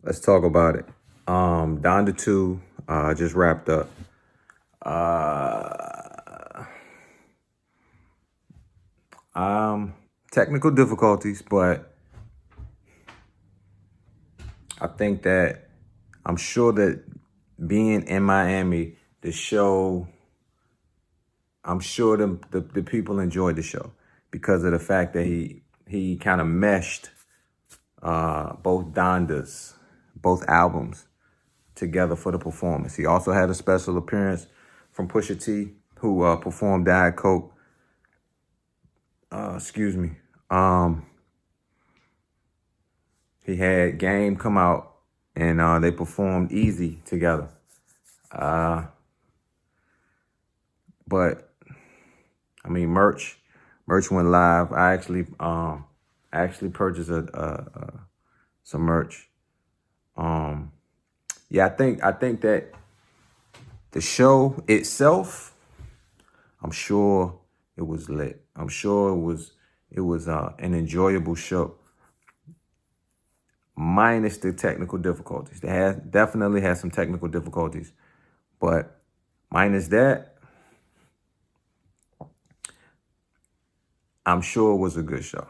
Let's talk about it. Donda 2 just wrapped up. Uh, Technical difficulties, but I think that I'm sure that being in Miami, the show, I'm sure the people enjoyed the show because of the fact that he kind of meshed both Dondas, both albums together for the performance. He also had a special appearance from Pusha T, who performed Diet Coke. Excuse me. He had Game come out and they performed Easy together. But I mean, merch went live. I actually purchased some merch. Yeah, I think that the show itself, I'm sure it was lit. I'm sure it was an enjoyable show, minus the technical difficulties. They definitely had some technical difficulties, but minus that, I'm sure it was a good show.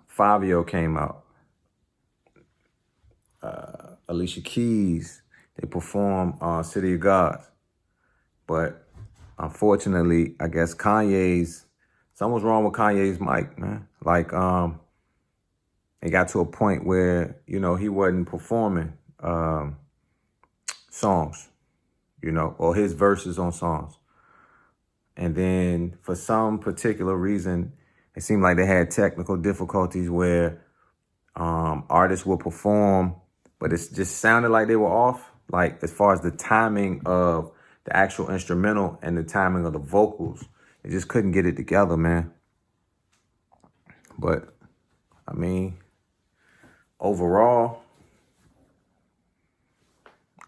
Fabio came out. Alicia Keys, they performed City of Gods. But unfortunately, I guess something was wrong with Kanye's mic, man. Like, it got to a point where, he wasn't performing songs, or his verses on songs. And then for some particular reason, it seemed like they had technical difficulties where artists would perform, but it just sounded like they were off, like as far as the timing of the actual instrumental and the timing of the vocals. They just couldn't get it together, man. But I mean, overall,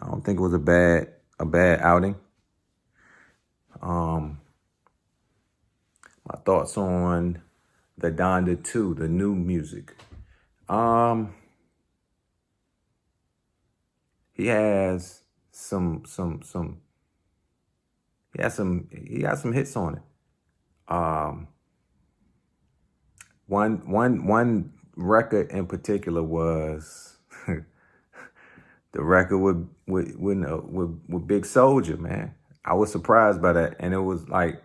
I don't think it was a bad outing. My thoughts on the Donda 2, the new music. He has some he has some hits on it. One record in particular was the record with Big Soldier, man. I was surprised by that, and it was like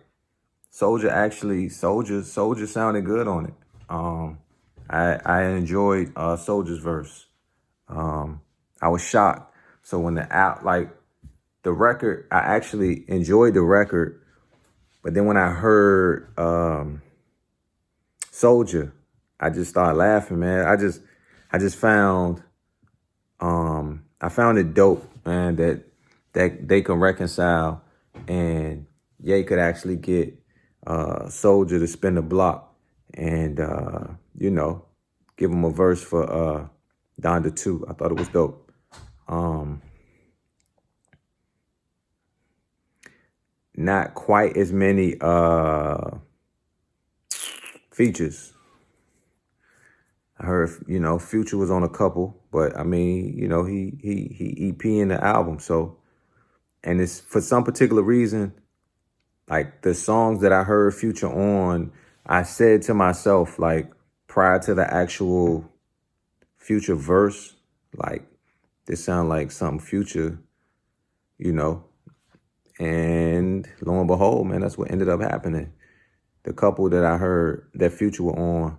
Soldier sounded good on it. I enjoyed Soldier's verse. I was shocked. So when the record, I actually enjoyed the record, but then when I heard Soldier, I just started laughing, man. I just found I found it dope, man, that they can reconcile, and Ye could actually get Soldier to spin the block and give him a verse for Donda 2. I thought it was dope. Not quite as many features. I heard, Future was on a couple, but I mean, he EP in the album. So, and it's for some particular reason, like the songs that I heard Future on, I said to myself, like prior to the actual Future verse, like this sound like something Future, and lo and behold, man, that's what ended up happening. The couple that I heard that Future were on,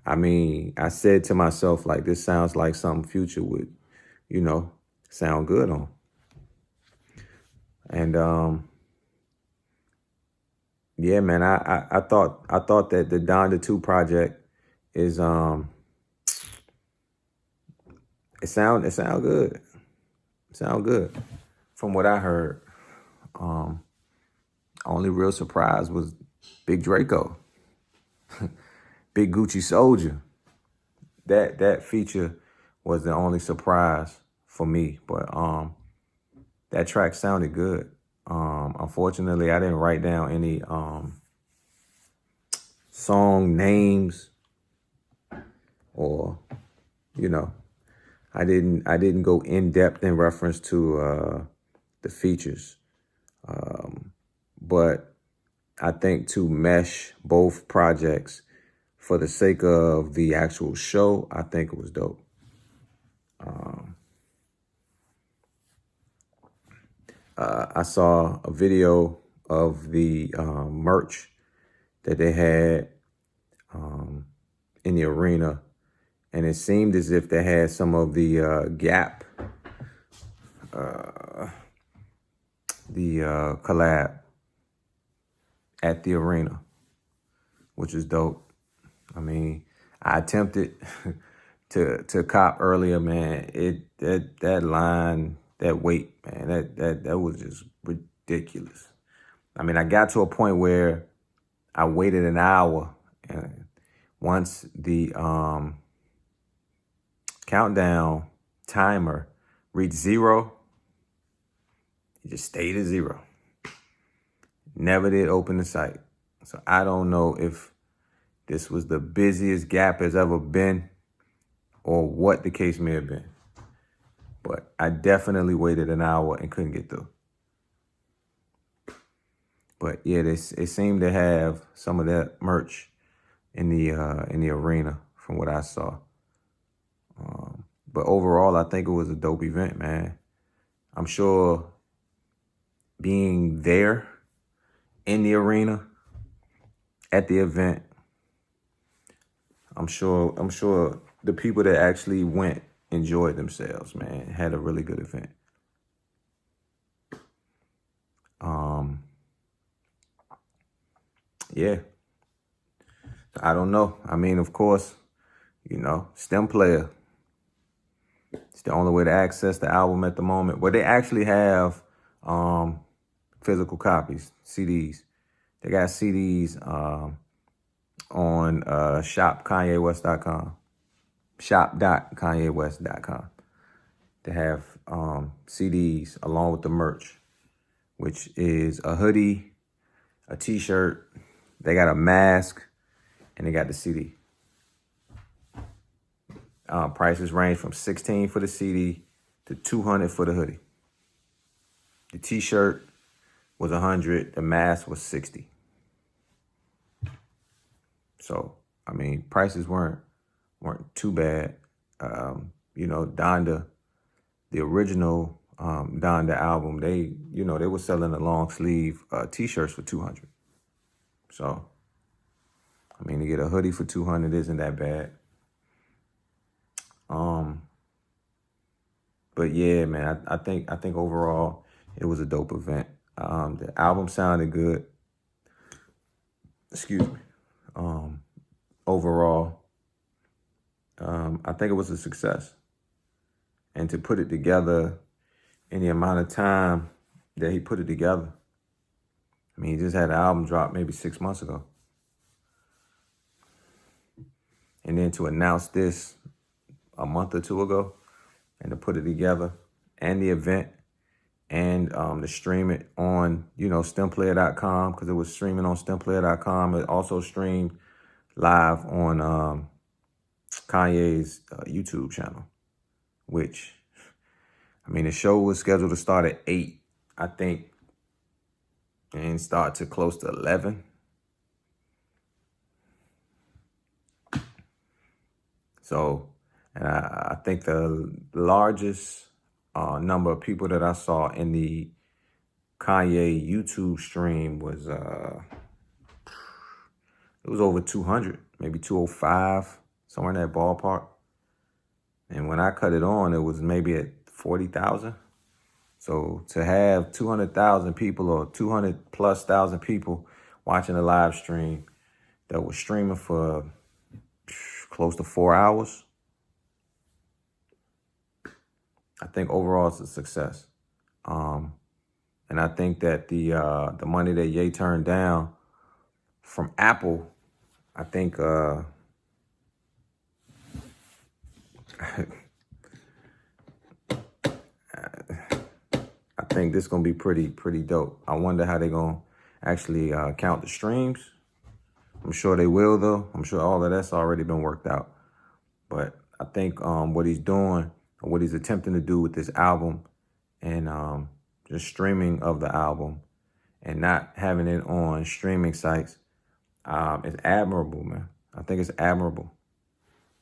I mean, I said to myself, like, this sounds like something Future would, sound good on. And yeah, man, I thought that the Donda 2 project is it sound good. It sound good from what I heard. Only real surprise was Big Draco. Big Gucci Soldier. That feature was the only surprise for me, but that track sounded good. Unfortunately, I didn't write down any song names or you know, I didn't go in depth in reference to the features, but I think to mesh both projects for the sake of the actual show, I think it was dope. I saw a video of the merch that they had in the arena, and it seemed as if they had some of the Gap, the collab at the arena, which is dope. I mean, I attempted to cop earlier, man. That line, that wait, man, that was just ridiculous. I mean, I got to a point where I waited an hour, and once the countdown timer reached 0, it just stayed at 0. Never did open the site. So I don't know if this was the busiest Gap has ever been or what the case may have been. But I definitely waited an hour and couldn't get through. But yeah, they seem to have some of that merch in the arena from what I saw. But overall, I think it was a dope event, man. I'm sure being there in the arena at the event, I'm sure the people that actually went enjoyed themselves, man. Had a really good event. Yeah. I don't know. I mean, of course, STEM player. It's the only way to access the album at the moment. But they actually have physical copies, CDs. They got CDs on shop.kanyewest.com. Shop.kanyewest.com. They have CDs along with the merch, which is a hoodie, a t-shirt. They got a mask, and they got the CD. Prices range from $16 for the CD to $200 for the hoodie. The t-shirt was $100. The mask was $60. So, I mean, prices weren't too bad. Donda, the original Donda album, they were selling the long sleeve t-shirts for $200. So, I mean, to get a hoodie for $200 isn't that bad. But yeah, man, I think overall it was a dope event. The album sounded good. Excuse me. Overall, I think it was a success. And to put it together in the amount of time that he put it together, I mean, he just had an album drop maybe 6 months ago. And then to announce this a month or two ago, and to put it together, and the event, and to stream it on, stemplayer.com, because it was streaming on stemplayer.com. It also streamed live on Kanye's YouTube channel, which, I mean, the show was scheduled to start at 8, I think, and start to close to 11. So, and I think the largest number of people that I saw in the Kanye YouTube stream was, it was over 200, maybe 205, somewhere in that ballpark. And when I cut it on, it was maybe at 40,000. So to have 200,000 people or 200 plus thousand people watching a live stream that was streaming for close to 4 hours, I think overall it's a success. And I think that the money that Ye turned down from Apple, I think I think this is gonna be pretty dope. I wonder how they're gonna actually count the streams. I'm sure they will, though. I'm sure all of that's already been worked out. But I think what he's doing, or what he's attempting to do with this album, and just streaming of the album and not having it on streaming sites, is admirable, man. I think it's admirable.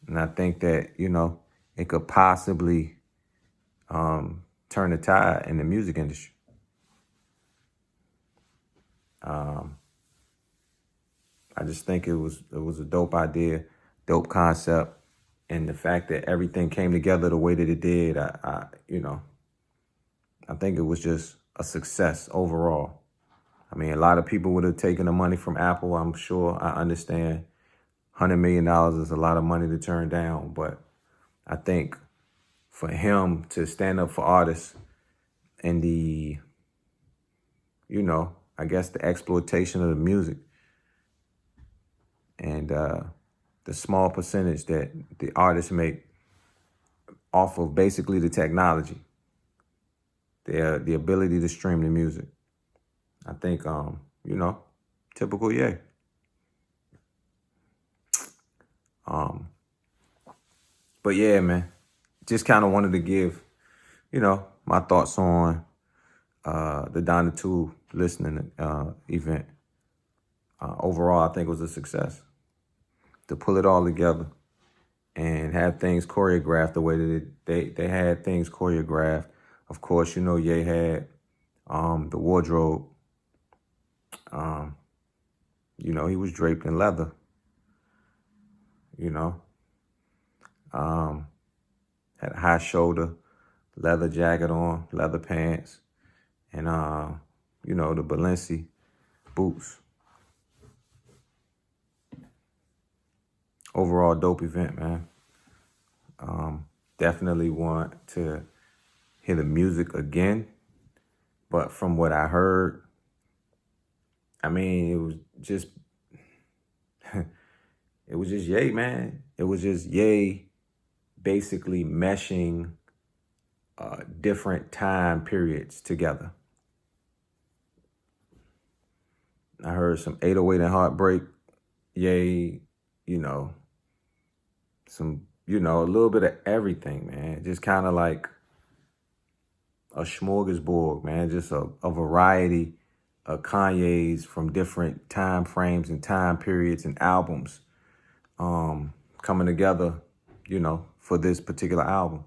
And I think that, it could possibly turn the tide in the music industry. I just think it was a dope idea, dope concept, and the fact that everything came together the way that it did, I think it was just a success overall. I mean, a lot of people would have taken the money from Apple. I'm sure. I understand $100 million is a lot of money to turn down, but I think for him to stand up for artists and the, I guess the exploitation of the music and the small percentage that the artists make off of basically the technology, the ability to stream the music. I think, typical Ye. But yeah, man, just kind of wanted to give, my thoughts on the Donda 2 listening event. Overall, I think it was a success. To pull it all together and have things choreographed the way that they had things choreographed. Of course, Ye had the wardrobe. He was draped in leather. Had a high shoulder, leather jacket on, leather pants, and the Balenci boots. Overall, dope event, man. Definitely want to hear the music again, but from what I heard, I mean, it was just Ye, man. It was just Ye basically meshing different time periods together. I heard some 808 and Heartbreak, Ye, some, a little bit of everything, man. Just kind of like a smorgasbord, man. Just a variety of Kanye's from different time frames and time periods and albums coming together, for this particular album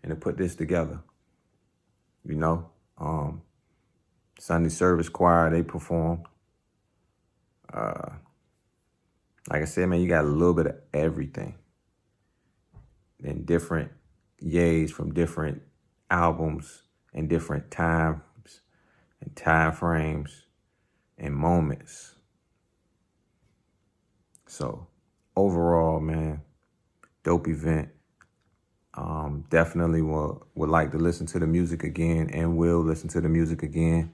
and to put this together. Sunday Service Choir, they performed. Like I said, man, you got a little bit of everything. And different Ye's from different albums and different times and time frames and moments. So overall, man, dope event. Definitely would like to listen to the music again and will listen to the music again.